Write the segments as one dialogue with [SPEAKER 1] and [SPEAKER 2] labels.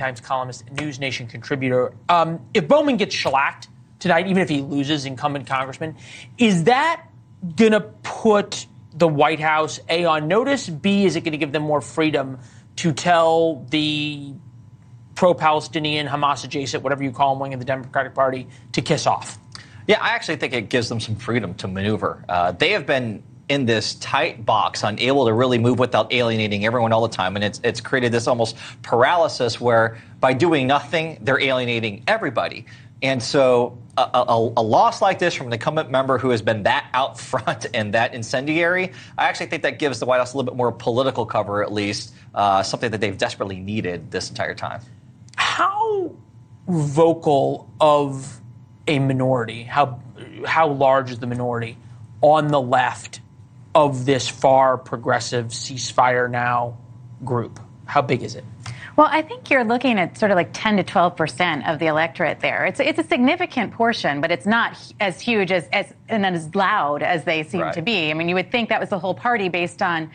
[SPEAKER 1] Times columnist, NewsNation contributor. If Bowman gets shellacked tonight, even if he loses incumbent congressman, is that going to put the White House, A, on notice, B, is it going to give them more freedom to tell the pro-Palestinian, Hamas adjacent, whatever you call them, wing of the Democratic Party, to kiss off?
[SPEAKER 2] Yeah, I actually think it gives them some freedom to maneuver. They have been in this tight box, unable to really move without alienating everyone all the time. And it's created this almost paralysis where by doing nothing, they're alienating everybody. And so a loss like this from an incumbent member who has been that out front and that incendiary, I actually think that gives the White House a little bit more political cover, at least, something that they've desperately needed this entire time.
[SPEAKER 1] How vocal of a minority, how large is the minority on the left of this far progressive ceasefire now group? How big is it?
[SPEAKER 3] Well, I think you're looking at sort of like 10 to 12% of the electorate there. It's a significant portion, but it's not as huge as and as loud as they seem to be. I mean, you would think that was the whole party based on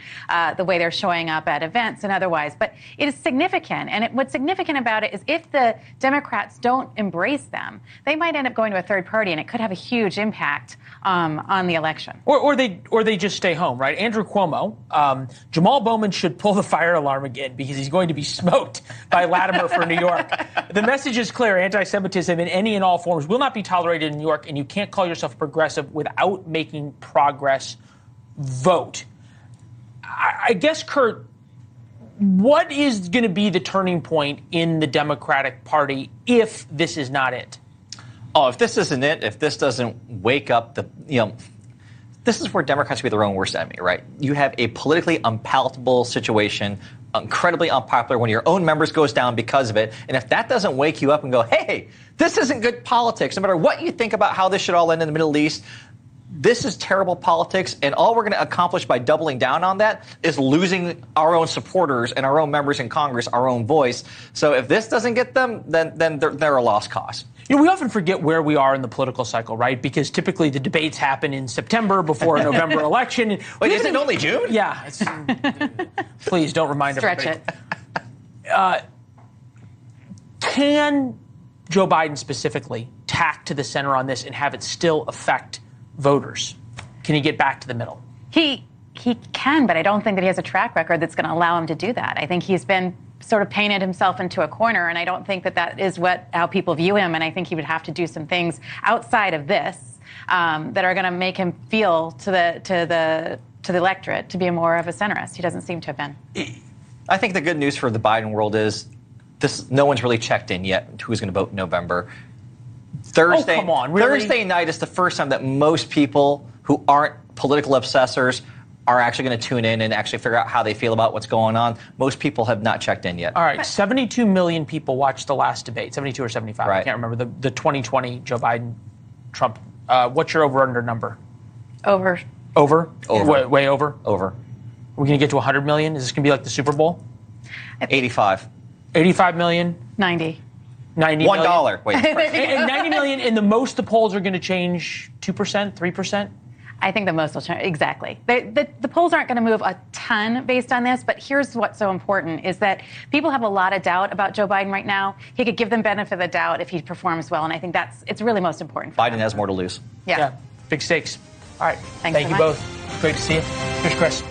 [SPEAKER 3] the way they're showing up at events and otherwise. But it is significant. And what's significant about it is if the Democrats don't embrace them, they might end up going to a third party, and it could have a huge impact on the election. Or
[SPEAKER 1] they just stay home, right? Andrew Cuomo, Jamal Bowman should pull the fire alarm again because he's going to be smoked by Latimer for New York. The message is clear. Anti-Semitism in any and all forms will not be tolerated in New York, and you can't call yourself progressive without making progress vote. I guess, Kurt, what is going to be the turning point in the Democratic Party if this is not it?
[SPEAKER 2] Oh, if this isn't it, if this doesn't wake up this is where Democrats be their own worst enemy, right? You have a politically unpalatable situation, incredibly unpopular when your own members goes down because of it. And if that doesn't wake you up and go, hey, this isn't good politics, no matter what you think about how this should all end in the Middle East, this is terrible politics, and all we're going to accomplish by doubling down on that is losing our own supporters and our own members in Congress, our own voice. So if this doesn't get them, then they're a lost cause.
[SPEAKER 1] You know, we often forget where we are in the political cycle, right? Because typically the debates happen in September before a November election.
[SPEAKER 2] Wait, isn't it only June?
[SPEAKER 1] Yeah. Please don't remind everybody.
[SPEAKER 3] Stretch it.
[SPEAKER 1] Can Joe Biden specifically tack to the center on this and have it still affect voters? Can he get back to the middle?
[SPEAKER 3] He can, but I don't think that he has a track record that's going to allow him to do that. I think he's been sort of painted himself into a corner, and I don't think that is how people view him. And I think he would have to do some things outside of this that are going to make him feel to the electorate to be more of a centrist. He doesn't seem to have been.
[SPEAKER 2] I think the good news for the Biden world is no one's really checked in yet who's going to vote in November. Thursday,
[SPEAKER 1] come on, really?
[SPEAKER 2] Thursday night is the first time that most people who aren't political obsessors are actually going to tune in and actually figure out how they feel about what's going on. Most people have not checked in yet.
[SPEAKER 1] All right, 72 million people watched the last debate, 72 or 75.
[SPEAKER 2] Right.
[SPEAKER 1] I can't remember, the 2020 Joe Biden-Trump. What's your over-under number?
[SPEAKER 3] Over.
[SPEAKER 1] Over?
[SPEAKER 2] Over.
[SPEAKER 1] Way over?
[SPEAKER 2] Over.
[SPEAKER 1] We're going to get to 100 million? Is this going to be like the Super Bowl?
[SPEAKER 2] 85.
[SPEAKER 1] 85 million?
[SPEAKER 3] 90.
[SPEAKER 1] 90
[SPEAKER 2] $1. Wait.
[SPEAKER 1] And 90 million, and the most the polls are going to change 2%, 3%?
[SPEAKER 3] I think the most will change. Exactly. The polls aren't going to move a ton based on this, but here's what's so important is that people have a lot of doubt about Joe Biden right now. He could give them benefit of the doubt if he performs well, and I think it's really most important for
[SPEAKER 2] Biden
[SPEAKER 3] them.
[SPEAKER 2] has more to lose.
[SPEAKER 1] Yeah. Big stakes. All right.
[SPEAKER 3] Thank
[SPEAKER 1] you both. Great to see you. Here's Chris.